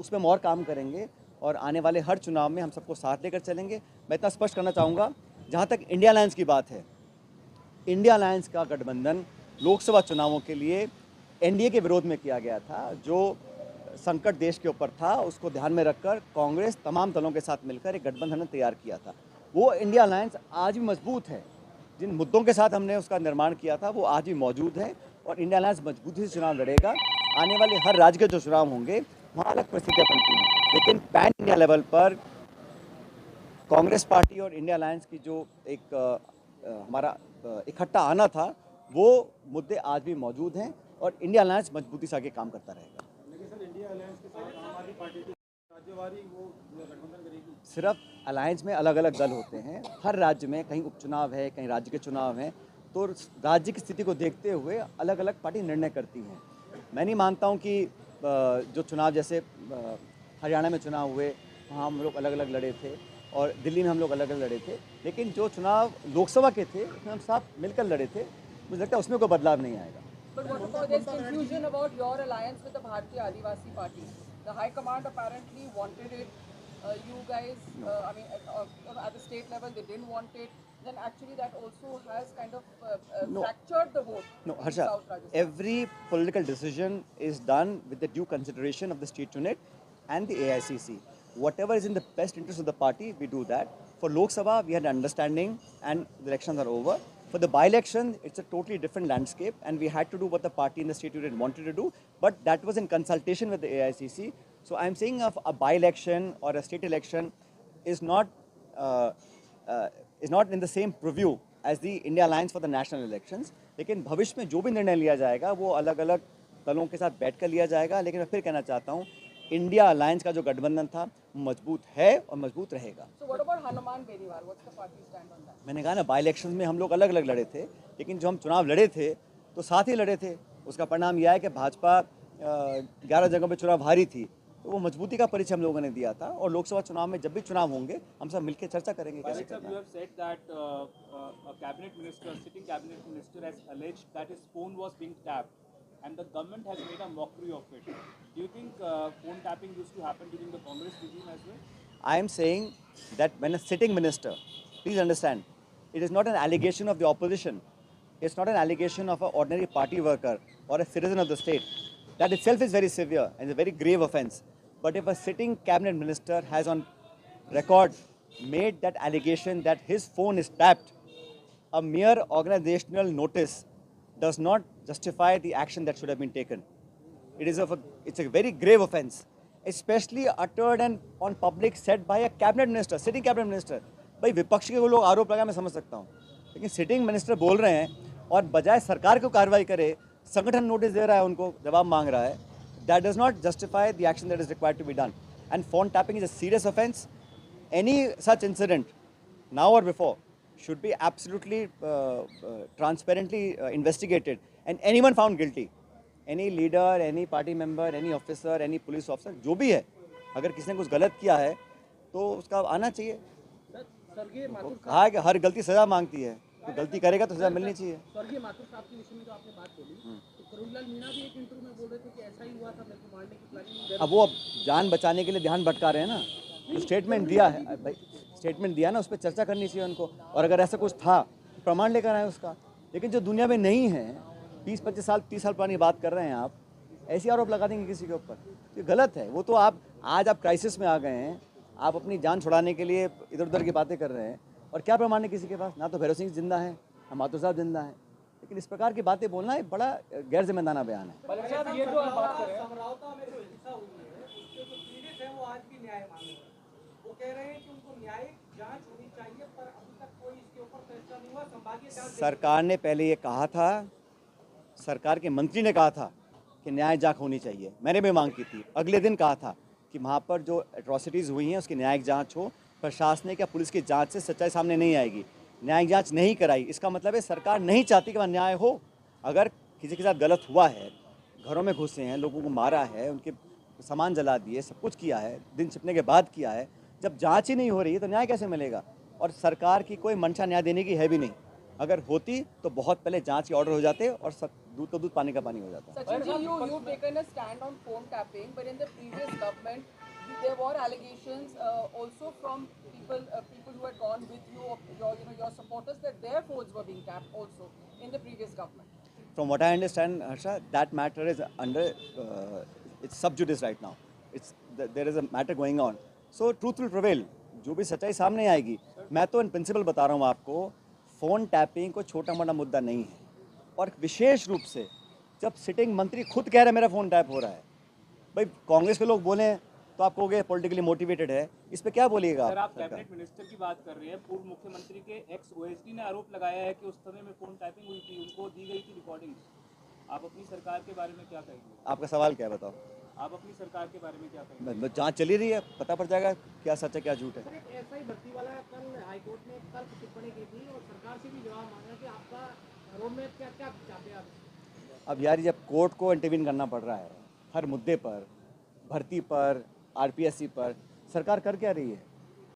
उसमें हम और काम करेंगे और आने वाले हर चुनाव में हम सबको साथ लेकर चलेंगे। मैं इतना स्पष्ट करना चाहूँगा, जहाँ तक इंडिया अलायंस की बात है, इंडिया अलायंस का गठबंधन लोकसभा चुनावों के लिए एनडीए के विरोध में किया गया था। जो संकट देश के ऊपर था उसको ध्यान में रखकर कांग्रेस तमाम दलों के साथ मिलकर एक गठबंधन तैयार किया था। वो इंडिया अलायंस आज भी मजबूत है। जिन मुद्दों के साथ हमने उसका निर्माण किया था वो आज भी मौजूद है और इंडिया अलायंस मजबूती से चुनाव लड़ेगा। आने वाले हर राज्य के जो चुनाव होंगे वहाँ अलग परिस्थितियाँ बनती हैं, लेकिन पैन इंडिया लेवल पर कांग्रेस पार्टी और इंडिया अलायंस की जो एक हमारा इकट्ठा आना था, वो मुद्दे आज भी मौजूद हैं और इंडिया अलायंस मजबूती से आगे काम करता रहेगा। लेकिन सर, इंडिया अलायंस के साथ आम आदमी पार्टी की राज्यवारी वो गठबंधन करेगी? सिर्फ अलायंस में अलग अलग दल होते हैं। हर राज्य में कहीं उपचुनाव है, कहीं राज्य के चुनाव हैं, तो राज्य की स्थिति को देखते हुए अलग अलग पार्टी निर्णय करती हैं। मैं नहीं मानता हूँ कि जो चुनाव जैसे हरियाणा में चुनाव हुए वहाँ हम लोग अलग अलग लड़े थे और दिल्ली में हम लोग अलग अलग लड़े थे, लेकिन जो चुनाव लोकसभा के थे उसमें हम साथ मिलकर लड़े थे। मुझे लगता है उसमें कोई बदलाव नहीं आएगा। But what about this confusion about your alliance with the Bharatiya Adivasi Party? The High Command apparently wanted it. You guys, I mean, at the state level, they didn't want it. Then actually that also has kind of No. fractured the vote No, in Harsha, South Rajasthan. every political decision is done with the due consideration of the state unit and the AICC. Whatever is in the best interest of the party, we do that. For Lok Sabha, we had an understanding and the elections are over. For the by-election, it's a totally different landscape and we had to do what the party in the state unit wanted to do, but that was in consultation with the AICC. So I'm saying a by-election or a state election is not in the same purview as the India Alliance for the national elections. लेकिन भविष्य में जो भी निर्णय लिया जाएगा वो अलग अलग दलों के साथ बैठकर लिया जाएगा। लेकिन मैं फिर कहना चाहता हूँ, इंडिया अलायंस का जो गठबंधन था मजबूत है और मजबूत रहेगा। So what about Hanuman Beniwal? What's the party stand on that? मैंने कहा ना, बाई इलेक्शन में हम लोग अलग अलग लड़े थे, लेकिन जो हम चुनाव लड़े थे तो साथ ही लड़े थे। उसका परिणाम यह है कि भाजपा 11 जगहों पे चुनाव हारी थी, तो वो मजबूती का परिचय हम लोगों ने दिया था। और लोकसभा चुनाव में जब भी चुनाव होंगे हम सब मिलकर चर्चा करेंगे कैसे करना है। You have said that a cabinet minister, sitting cabinet minister, has alleged that his phone was being tapped, and the government has made a mockery of it. Do you think phone tapping used to happen during the Congress regime as well? I am saying that when a sitting minister, please understand, it is not an allegation of the opposition. It's not an allegation of an ordinary party worker or a citizen of the state. That itself is very severe and a very grave offence. But if a sitting cabinet minister has on record made that allegation that his phone is tapped, a mere organizational notice does not justify the action that should have been taken. It's a very grave offence, especially uttered and on public said by a cabinet minister, sitting cabinet minister. भाई विपक्ष के वो लोग आरोप लगा, मैं समझ सकता हूँ, लेकिन सिटिंग मिनिस्टर बोल रहे हैं और बजाय सरकार को कार्रवाई करे संगठन नोटिस दे रहा है, उनको जवाब मांग रहा है. That does not justify the action that is required to be done. And phone tapping is a serious offence. Any such incident, now or before, should be absolutely transparently investigated. And anyone found guilty, any leader, any party member, any officer, any police officer, जो भी है, अगर किसी ने कुछ गलत किया है तो उसका आना चाहिए. कहा है कि हर गलती सजा मांगती है, तो गलती करेगा तो सजा मिलनी चाहिए. स्वर्गीय माथुर साहब के विषय में जो आपने बात बोली, तो करुणलाल मीणा भी एक इंटरव्यू में बोल रहे थे कि ऐसा ही हुआ था, मेरे को मारने की प्लानिंग. अब वो जान बचाने के लिए ध्यान भटका रहे हैं ना, तो स्टेटमेंट दिया है भाई, स्टेटमेंट दिया ना, उस पर चर्चा करनी चाहिए उनको. और अगर ऐसा कुछ था तो प्रमाण लेकर आए उसका. लेकिन जो दुनिया में नहीं है, 20-25 साल 30 साल पुरानी बात कर रहे हैं आप, ऐसे आरोप लगा देंगे किसी के ऊपर, ये गलत है. वो तो आज आप क्राइसिस में आ गए हैं, आप अपनी जान छुड़ाने के लिए इधर उधर की बातें कर रहे हैं, और क्या प्रमाण है किसी के पास? ना तो भैरव सिंह जिंदा है, ना माथुर साहब जिंदा है. लेकिन इस प्रकार की बातें बोलना एक बड़ा गैर जिम्मेदाराना बयान है. ये जो आप बात कर रहे हैं, समरावता में जो हिंसा हुई है, उसके जो पीड़ित हैं वो आज भी न्याय मांग रहे हैं. वो कह रहे हैं कि उनको न्यायिक जांच होनी चाहिए, पर अभी तक कोई इसके ऊपर फैसला नहीं हुआ. संभागीय जांच सरकार ने पहले ये कहा था, सरकार के मंत्री ने कहा था कि न्याय जांच होनी चाहिए. मैंने भी मांग की थी. अगले दिन कहा था कि वहाँ पर जो एट्रॉसिटीज़ हुई हैं उसकी न्यायिक जांच हो. प्रशासनिक या पुलिस की जांच से सच्चाई सामने नहीं आएगी. न्यायिक जांच नहीं कराई, इसका मतलब है सरकार नहीं चाहती कि वहाँ न्याय हो. अगर किसी के साथ गलत हुआ है, घरों में घुसे हैं, लोगों को मारा है, उनके सामान जला दिए, सब कुछ किया है, दिन छिपने के बाद किया है, जब जांच ही नहीं हो रही है तो न्याय कैसे मिलेगा? और सरकार की कोई मंशा न्याय देने की है भी नहीं. अगर होती तो बहुत पहले जांच के ऑर्डर हो जाते और दूध का दूध पानी का पानी हो जाता है। Sachin ji, you've taken a stand on phone tapping, but in the previous government, there were allegations also from people who had gone with you, your supporters, that their phones were being tapped also in the previous government. From what I understand, Harsha, that matter is under it's sub judice right now. There is a matter going on. So truth will prevail. जो भी सच्चाई सामने आएगी। मैं तो in principle बता रहा हूँ आपको, फ़ोन टैपिंग कोई छोटा मोटा मुद्दा नहीं है, और विशेष रूप से जब सिटिंग मंत्री खुद कह रहे हैं मेरा फ़ोन टैप हो रहा है। भाई कांग्रेस के लोग बोलें तो आप कहोगे पॉलिटिकली मोटिवेटेड है, इस पे क्या बोलिएगा सर, आप कैबिनेट मिनिस्टर की बात कर रहे हैं। पूर्व मुख्यमंत्री के एक्स ओएसडी ने आरोप लगाया है कि उस समय में फोन टैपिंग हुई थी, उनको दी गई थी रिकॉर्डिंग। आप अपनी सरकार के बारे में क्या कहेंगे? आपका सवाल क्या है बताओ? आप अपनी सरकार के बारे में क्या कहेंगे? जांच चली रही है, पता पड़ जाएगा क्या सच है क्या झूठ है। सर, एक एसआई भर्ती वाला कल हाईकोर्ट ने कल टिप्पणी की थी और सरकार से भी जवाब मांगा कि आपका रोड मैप क्या क्या चाहते हैं आप? अब यार जब कोर्ट को इंटरवीन करना पड़ रहा है हर मुद्दे पर, भर्ती पर, आरपीएससी पर, सरकार कर क्या रही है?